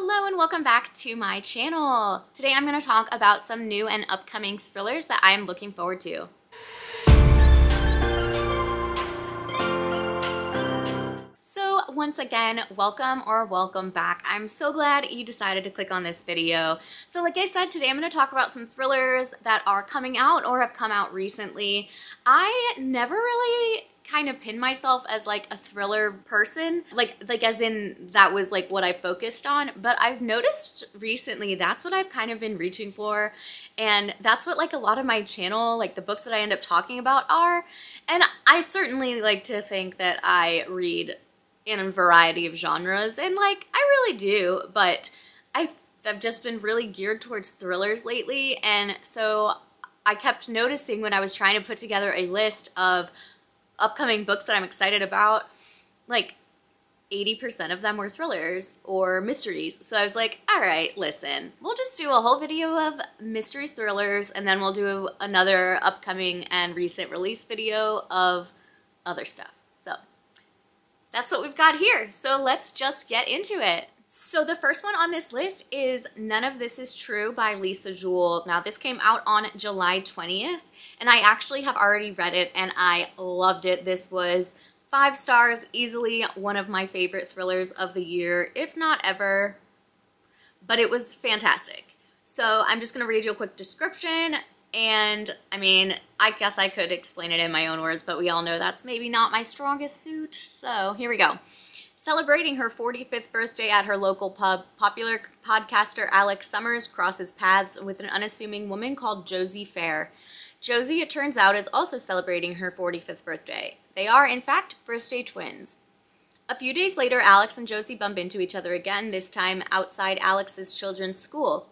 Hello and welcome back to my channel. Today I'm going to talk about some new and upcoming thrillers that I am looking forward to. So once again, welcome back. I'm so glad you decided to click on this video. So like I said, today I'm going to talk about some thrillers that are coming out or have come out recently. I never really kind of pin myself as like a thriller person, like as in that was like what I focused on, but I've noticed recently that's what I've kind of been reaching for, and that's what like a lot of my channel, like the books that I end up talking about are. And I certainly like to think that I read in a variety of genres, and like I really do, but I've just been really geared towards thrillers lately. And so I kept noticing when I was trying to put together a list of upcoming books that I'm excited about, like 80% of them were thrillers or mysteries. So I was like, all right, listen, we'll just do a whole video of mysteries, thrillers, and then we'll do another upcoming and recent release video of other stuff. So that's what we've got here. So let's just get into it. So the first one on this list is None of This Is True by Lisa Jewell. Now this came out on July 20th, and I actually have already read it and I loved it. This was 5 stars, easily one of my favorite thrillers of the year, if not ever, but it was fantastic. So I'm just gonna read you a quick description, and I mean, I guess I could explain it in my own words, but we all know that's maybe not my strongest suit, so here we go. Celebrating her 45th birthday at her local pub, popular podcaster Alex Summers crosses paths with an unassuming woman called Josie Fair. Josie, it turns out, is also celebrating her 45th birthday. They are, in fact, birthday twins. A few days later, Alex and Josie bump into each other again, this time outside Alex's children's school.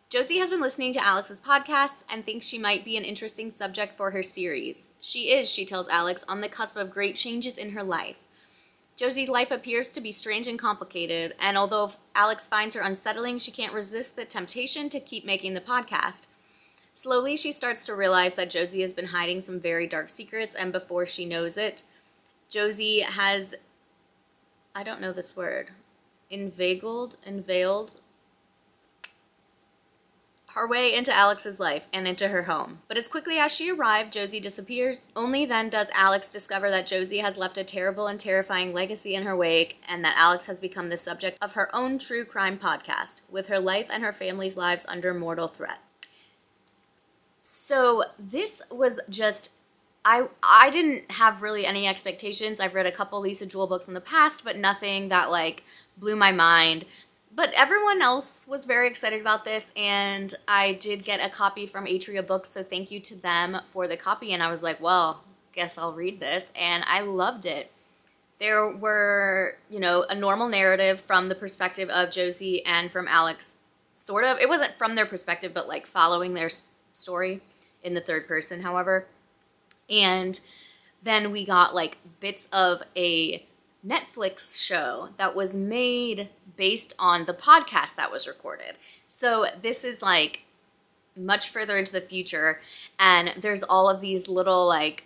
Josie has been listening to Alex's podcasts and thinks she might be an interesting subject for her series. She is, she tells Alex, on the cusp of great changes in her life. Josie's life appears to be strange and complicated, and although Alex finds her unsettling, she can't resist the temptation to keep making the podcast. Slowly, she starts to realize that Josie has been hiding some very dark secrets, and before she knows it, Josie has, I don't know this word, unveiled her way into Alex's life and into her home. But as quickly as she arrived, Josie disappears. Only then does Alex discover that Josie has left a terrible and terrifying legacy in her wake, and that Alex has become the subject of her own true crime podcast, with her life and her family's lives under mortal threat. So this was just, I didn't have really any expectations. I've read a couple Lisa Jewell books in the past, but nothing that like blew my mind. But everyone else was very excited about this, and I did get a copy from Atria Books, so thank you to them for the copy, and I was like, well, guess I'll read this, and I loved it. There were, you know, a normal narrative from the perspective of Josie and from Alex, sort of. It wasn't from their perspective, but like following their story in the third person, however. And then we got like bits of a Netflix show that was made based on the podcast that was recorded. So this is like much further into the future, and there's all of these little like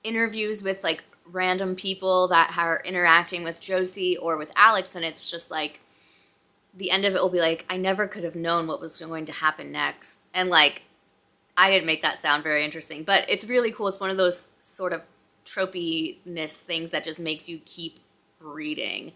interviews with like random people that are interacting with Josie or with Alex, and it's just like the end of it will be like, I never could have known what was going to happen next. And like, I didn't make that sound very interesting, but it's really cool. It's one of those sort of tropiness things that just makes you keep reading,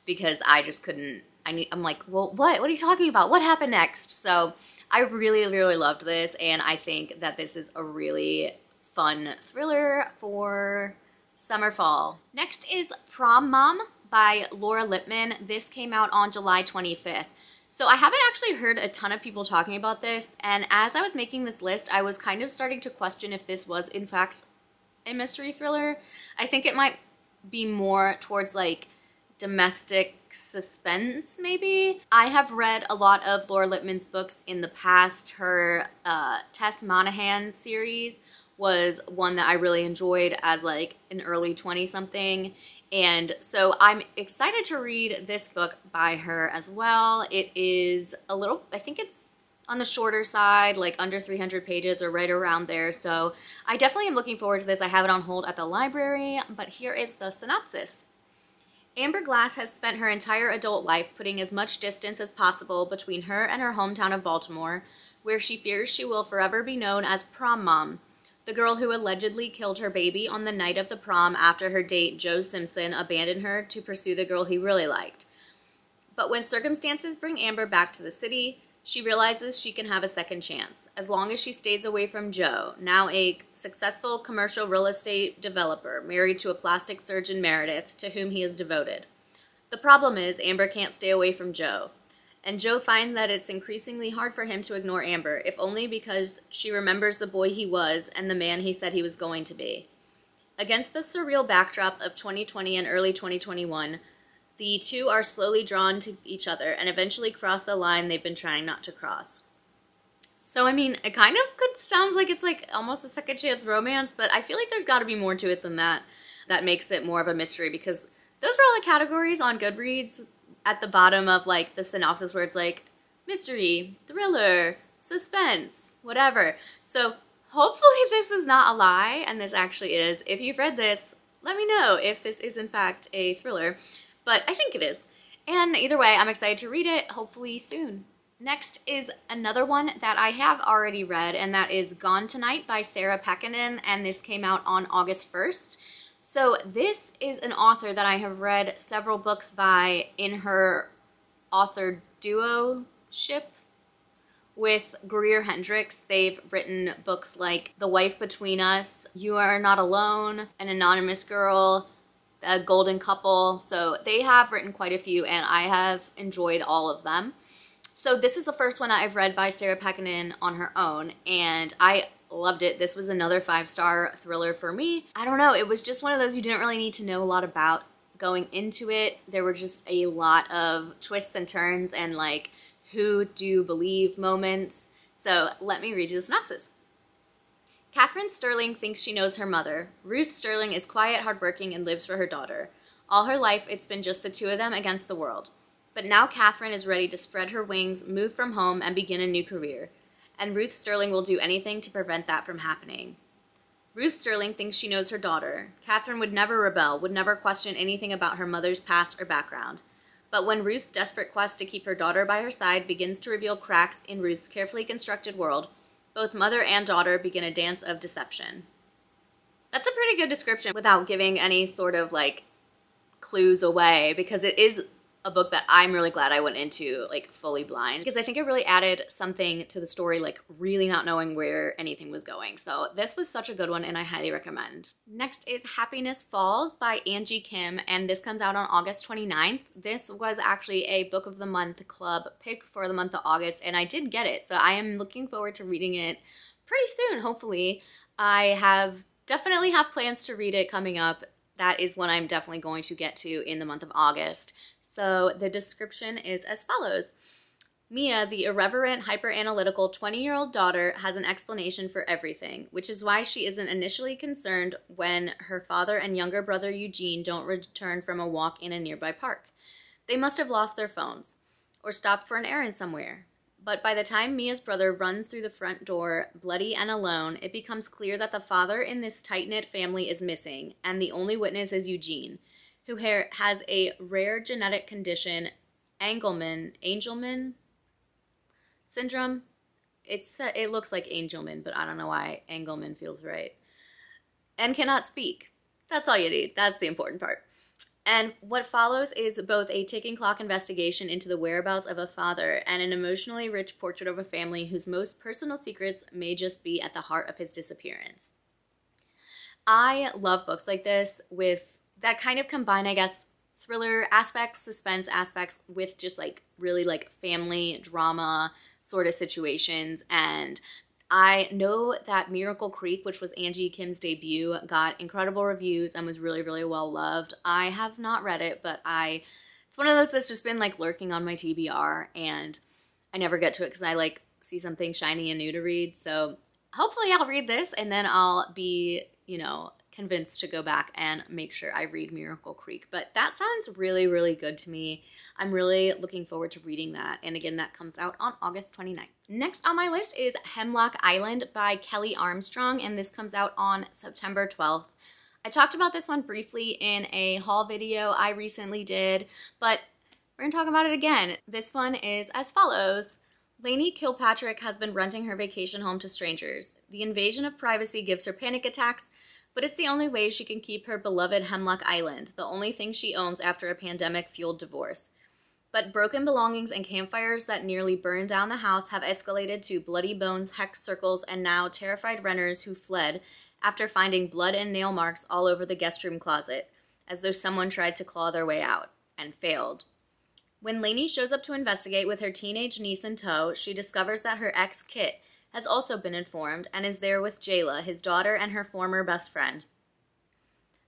because I just couldn't, I'm like, well, what are you talking about? What happened next? So I really, really loved this, and I think that this is a really fun thriller for summer, fall. Next is Prom Mom by Laura Lippman. This came out on July 25th. So I haven't actually heard a ton of people talking about this, and as I was making this list, I was kind of starting to question if this was in fact a mystery thriller. I think it might be more towards like domestic suspense, maybe. I have read a lot of Laura Lippman's books in the past. Her Tess Monahan series was one that I really enjoyed as like an early 20-something. And so I'm excited to read this book by her as well. It is a little, I think it's on the shorter side, like under 300 pages or right around there. So I definitely am looking forward to this. I have it on hold at the library, but here is the synopsis. Amber Glass has spent her entire adult life putting as much distance as possible between her and her hometown of Baltimore, where she fears she will forever be known as Prom Mom, the girl who allegedly killed her baby on the night of the prom after her date Joe Simpson abandoned her to pursue the girl he really liked. But when circumstances bring Amber back to the city, she realizes she can have a second chance, as long as she stays away from Joe, now a successful commercial real estate developer married to a plastic surgeon Meredith, to whom he is devoted. The problem is Amber can't stay away from Joe, and Joe finds that it's increasingly hard for him to ignore Amber, if only because she remembers the boy he was and the man he said he was going to be. Against the surreal backdrop of 2020 and early 2021, the two are slowly drawn to each other and eventually cross the line they've been trying not to cross. So, I mean, it kind of sounds like it's like almost a second chance romance, but I feel like there's got to be more to it than that. That makes it more of a mystery, because those were all the categories on Goodreads at the bottom of like the synopsis where it's like mystery, thriller, suspense, whatever. So hopefully this is not a lie and this actually is. If you've read this, let me know if this is in fact a thriller. But I think it is. And either way, I'm excited to read it, hopefully soon. Next is another one that I have already read, and that is Gone Tonight by Sarah PEKKANEN, and this came out on August 1st. So this is an author that I have read several books by in her author duo-ship with Greer Hendricks. They've written books like The Wife Between Us, You Are Not Alone, An Anonymous Girl, A Golden Couple. So they have written quite a few, and I have enjoyed all of them. So this is the first one I've read by Sarah PEKKANEN on her own, and I loved it. This was another 5-star thriller for me. I don't know, it was just one of those you didn't really need to know a lot about going into it. There were just a lot of twists and turns and like who do you believe moments. So let me read you the synopsis. Catherine Sterling thinks she knows her mother. Ruth Sterling is quiet, hardworking, and lives for her daughter. All her life, it's been just the two of them against the world. But now Catherine is ready to spread her wings, move from home, and begin a new career. And Ruth Sterling will do anything to prevent that from happening. Ruth Sterling thinks she knows her daughter. Catherine would never rebel, would never question anything about her mother's past or background. But when Ruth's desperate quest to keep her daughter by her side begins to reveal cracks in Ruth's carefully constructed world, both mother and daughter begin a dance of deception. That's a pretty good description without giving any sort of like clues away, because it is a book that I'm really glad I went into like fully blind, because I think it really added something to the story, like really not knowing where anything was going. So this was such a good one and I highly recommend. Next is Happiness Falls by Angie Kim, and this comes out on August 29th. This was actually a Book of the Month Club pick for the month of August, and I did get it. So I am looking forward to reading it pretty soon, hopefully. I definitely have plans to read it coming up. That is one I'm definitely going to get to in the month of August. So the description is as follows. Mia, the irreverent, hyper-analytical 20-year-old daughter, has an explanation for everything, which is why she isn't initially concerned when her father and younger brother Eugene don't return from a walk in a nearby park. They must have lost their phones, or stopped for an errand somewhere. But by the time Mia's brother runs through the front door, bloody and alone, it becomes clear that the father in this tight-knit family is missing, and the only witness is Eugene, who has a rare genetic condition, Angelman syndrome. It looks like Angelman, but I don't know why Angelman feels right. And cannot speak. That's all you need. That's the important part. And what follows is both a ticking clock investigation into the whereabouts of a father and an emotionally rich portrait of a family whose most personal secrets may just be at the heart of his disappearance. I love books like this that kind of combine, I guess, thriller aspects, suspense aspects with just like really like family drama sort of situations. And I know that Miracle Creek, which was Angie Kim's debut, got incredible reviews and was really, really well loved. I have not read it, but it's one of those that's just been like lurking on my TBR, and I never get to it because I like see something shiny and new to read. So hopefully I'll read this and then I'll be, convinced to go back and make sure I read Miracle Creek. But that sounds really, really good to me. I'm really looking forward to reading that. And again, that comes out on August 29th. Next on my list is Hemlock Island by Kelly Armstrong, and this comes out on September 12th. I talked about this one briefly in a haul video I recently did, but we're gonna talk about it again. This one is as follows. Lainey Kilpatrick has been renting her vacation home to strangers. The invasion of privacy gives her panic attacks, but it's the only way she can keep her beloved Hemlock Island, the only thing she owns after a pandemic-fueled divorce. But broken belongings and campfires that nearly burned down the house have escalated to bloody bones, hex circles, and now terrified renters who fled after finding blood and nail marks all over the guest room closet, as though someone tried to claw their way out, and failed. When Lainey shows up to investigate with her teenage niece in tow, she discovers that her ex, Kit, has also been informed and is there with Jayla, his daughter, and her former best friend.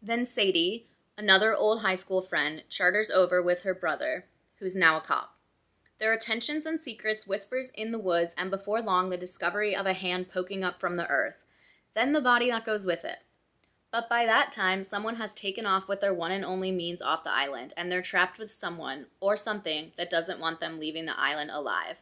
Then Sadie, another old high school friend, charters over with her brother, who's now a cop. There are tensions and secrets, whispers in the woods, and before long the discovery of a hand poking up from the earth. Then the body that goes with it. But by that time, someone has taken off with their one and only means off the island, and they're trapped with someone or something that doesn't want them leaving the island alive.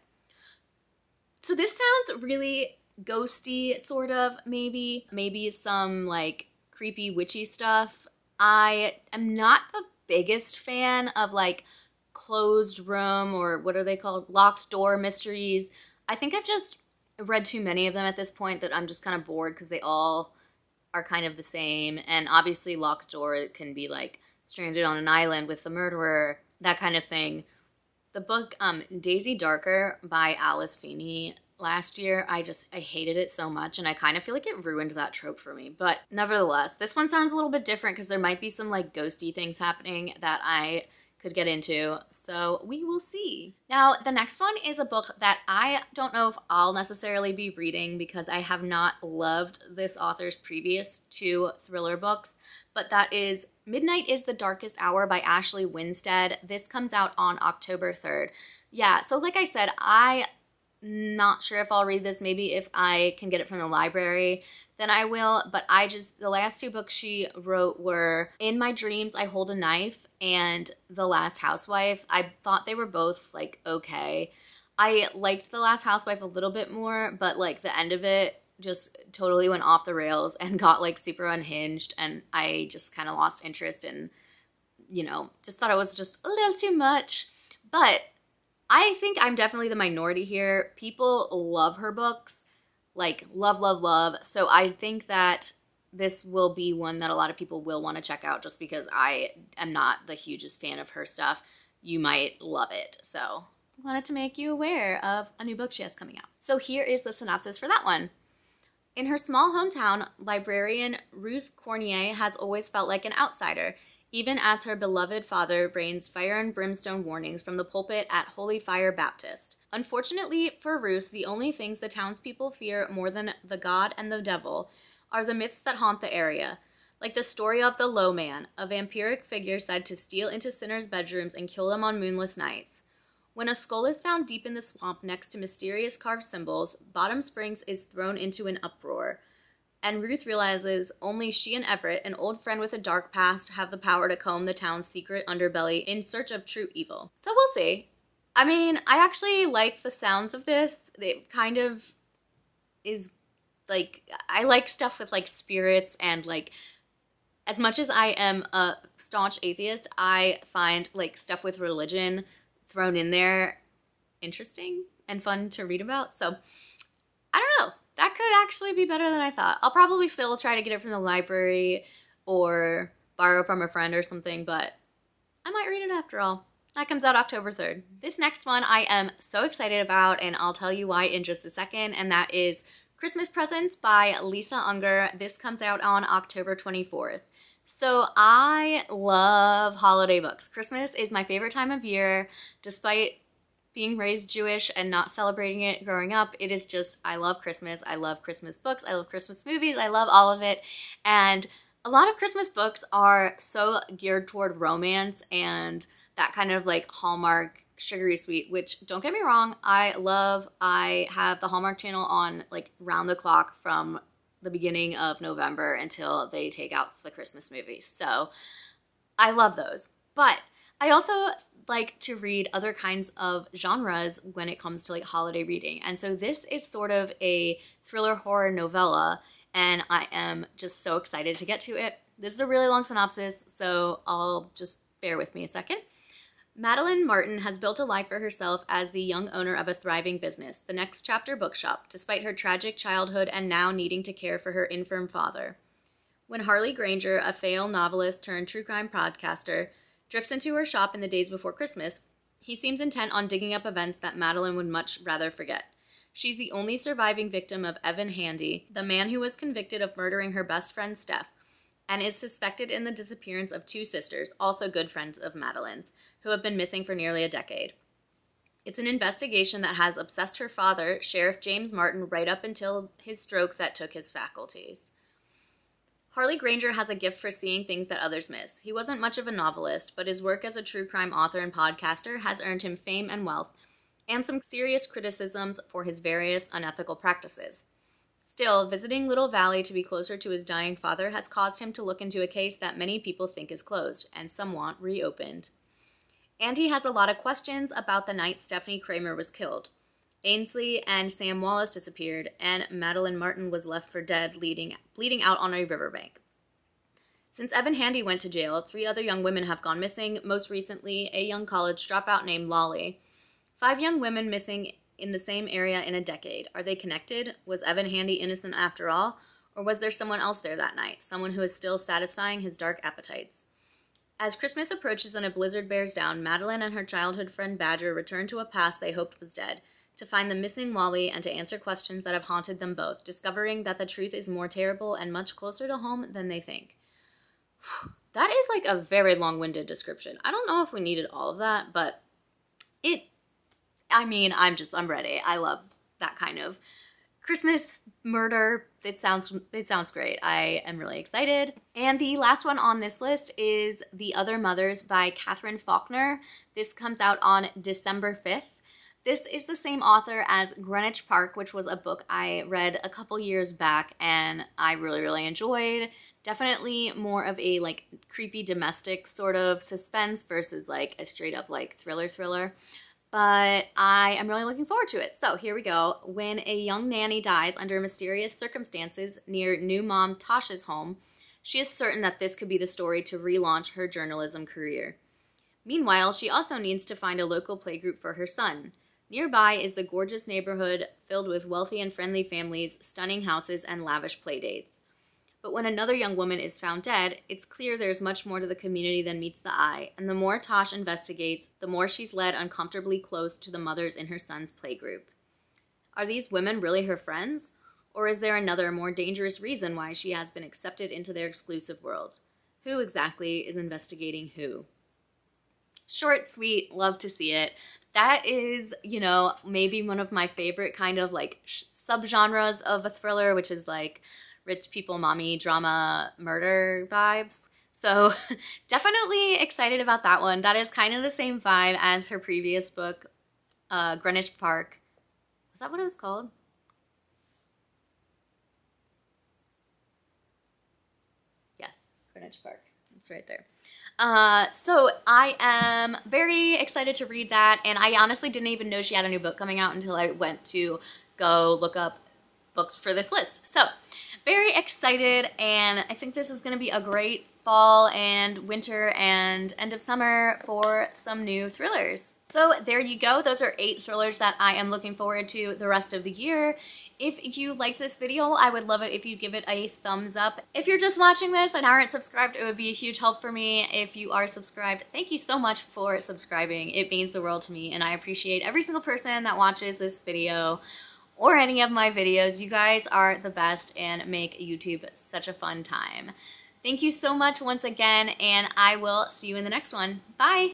So this sounds really ghosty, sort of, maybe. Maybe some, like, creepy, witchy stuff. I am not the biggest fan of, like, closed room, or what are they called? Locked door mysteries. I think I've just read too many of them at this point that I'm just kind of bored because they all are kind of the same. And obviously locked door, it can be like stranded on an island with the murderer, that kind of thing. The book Daisy Darker by Alice Feeney last year, I hated it so much, and I kind of feel like it ruined that trope for me. But nevertheless, this one sounds a little bit different because there might be some like ghosty things happening that I could get into, so we will see. Now, the next one is a book that I don't know if I'll necessarily be reading because I have not loved this author's previous two thriller books, but that is Midnight is the Darkest Hour by Ashley Winstead. This comes out on October 3rd. Yeah, so like I said, I'm not sure if I'll read this. Maybe if I can get it from the library, then I will. But the last two books she wrote were In My Dreams, I Hold a Knife, and The Last Housewife. I thought they were both, like, okay. I liked The Last Housewife a little bit more, but, like, the end of it just totally went off the rails and got, like, super unhinged, and I just kind of lost interest and, you know, just thought it was just a little too much. But I think I'm definitely the minority here. People love her books, like love, love, love. So I think that this will be one that a lot of people will want to check out just because I am not the hugest fan of her stuff. You might love it. So I wanted to make you aware of a new book she has coming out. So here is the synopsis for that one. In her small hometown, librarian Ruth Cornier has always felt like an outsider, even as her beloved father rains fire and brimstone warnings from the pulpit at Holy Fire Baptist. Unfortunately for Ruth, the only things the townspeople fear more than the God and the devil are the myths that haunt the area, like the story of the Low Man, a vampiric figure said to steal into sinners' bedrooms and kill them on moonless nights. When a skull is found deep in the swamp next to mysterious carved symbols, Bottom Springs is thrown into an uproar. And Ruth realizes only she and Everett, an old friend with a dark past, have the power to comb the town's secret underbelly in search of true evil. So we'll see. I mean, I actually like the sounds of this. It kind of is, like, I like stuff with, like, spirits and, like, as much as I am a staunch atheist, I find, like, stuff with religion thrown in there interesting and fun to read about. So, I don't know. That could actually be better than I thought. I'll probably still try to get it from the library or borrow from a friend or something, but I might read it after all. That comes out October 3rd. This next one I am so excited about, and I'll tell you why in just a second, and that is Christmas Presents by Lisa Unger. This comes out on October 24th. So I love holiday books. Christmas is my favorite time of year, despite being raised Jewish and not celebrating it growing up. It is just, I love Christmas. I love Christmas books. I love Christmas movies. I love all of it. And a lot of Christmas books are so geared toward romance and that kind of like Hallmark sugary sweet, which don't get me wrong, I love. I have the Hallmark channel on like round the clock from the beginning of November until they take out the Christmas movies. So I love those. But I also like to read other kinds of genres when it comes to like holiday reading. And so this is sort of a thriller horror novella, and I am just so excited to get to it. This is a really long synopsis, so I'll just bear with me a second. Madeline Martin has built a life for herself as the young owner of a thriving business, the Next Chapter Bookshop, despite her tragic childhood and now needing to care for her infirm father. When Harley Granger, a failed novelist turned true crime podcaster, drifts into her shop in the days before Christmas, he seems intent on digging up events that Madeline would much rather forget. She's the only surviving victim of Evan Handy, the man who was convicted of murdering her best friend Steph, and is suspected in the disappearance of two sisters, also good friends of Madeline's, who have been missing for nearly a decade. It's an investigation that has obsessed her father, Sheriff James Martin, right up until his stroke that took his faculties. Harley Granger has a gift for seeing things that others miss. He wasn't much of a novelist, but his work as a true crime author and podcaster has earned him fame and wealth, and some serious criticisms for his various unethical practices. Still, visiting Little Valley to be closer to his dying father has caused him to look into a case that many people think is closed, and some want reopened. And he has a lot of questions about the night Stephanie Kramer was killed. Ainsley and Sam Wallace disappeared, and Madeline Martin was left for dead, bleeding out on a riverbank. Since Evan Handy went to jail, 3 other young women have gone missing, most recently a young college dropout named Lolly. 5 young women missing in the same area in a decade. Are they connected? Was Evan Handy innocent after all? Or was there someone else there that night, someone who is still satisfying his dark appetites? As Christmas approaches and a blizzard bears down, Madeline and her childhood friend Badger return to a past they hoped was dead, to find the missing Lolly and to answer questions that have haunted them both, discovering that the truth is more terrible and much closer to home than they think. That is like a very long-winded description. I don't know if we needed all of that, but I'm ready. I love that kind of Christmas murder. It sounds great. I am really excited. And the last one on this list is The Other Mothers by Catherine Faulkner. This comes out on December 5th. This is the same author as Greenwich Park, which was a book I read a couple years back and I really, really enjoyed. Definitely more of a like creepy domestic sort of suspense versus like a straight up like thriller. But I am really looking forward to it. So here we go. When a young nanny dies under mysterious circumstances near new mom Tasha's home, she is certain that this could be the story to relaunch her journalism career. Meanwhile, she also needs to find a local playgroup for her son. Nearby is the gorgeous neighborhood filled with wealthy and friendly families, stunning houses, and lavish playdates. But when another young woman is found dead, it's clear there's much more to the community than meets the eye, and the more Tosh investigates, the more she's led uncomfortably close to the mothers in her son's playgroup. Are these women really her friends? Or is there another, more dangerous reason why she has been accepted into their exclusive world? Who exactly is investigating who? Short, sweet, love to see it. That is, you know, maybe one of my favorite kind of like subgenres of a thriller, which is like rich people, mommy, drama, murder vibes. So definitely excited about that one. That is kind of the same vibe as her previous book, Greenwich Park. Was that what it was called? Yes, Greenwich Park. It's right there. So I am very excited to read that, and I honestly didn't even know she had a new book coming out until I went to go look up books for this list. So very excited, and I think this is going to be a great fall and winter and end of summer for some new thrillers. So there you go. Those are 8 thrillers that I am looking forward to the rest of the year. If you liked this video, I would love it if you give it a thumbs up. If you're just watching this and aren't subscribed, it would be a huge help for me. If you are subscribed, thank you so much for subscribing. It means the world to me, and I appreciate every single person that watches this video or any of my videos. You guys are the best and make YouTube such a fun time. Thank you so much once again, and I will see you in the next one. Bye!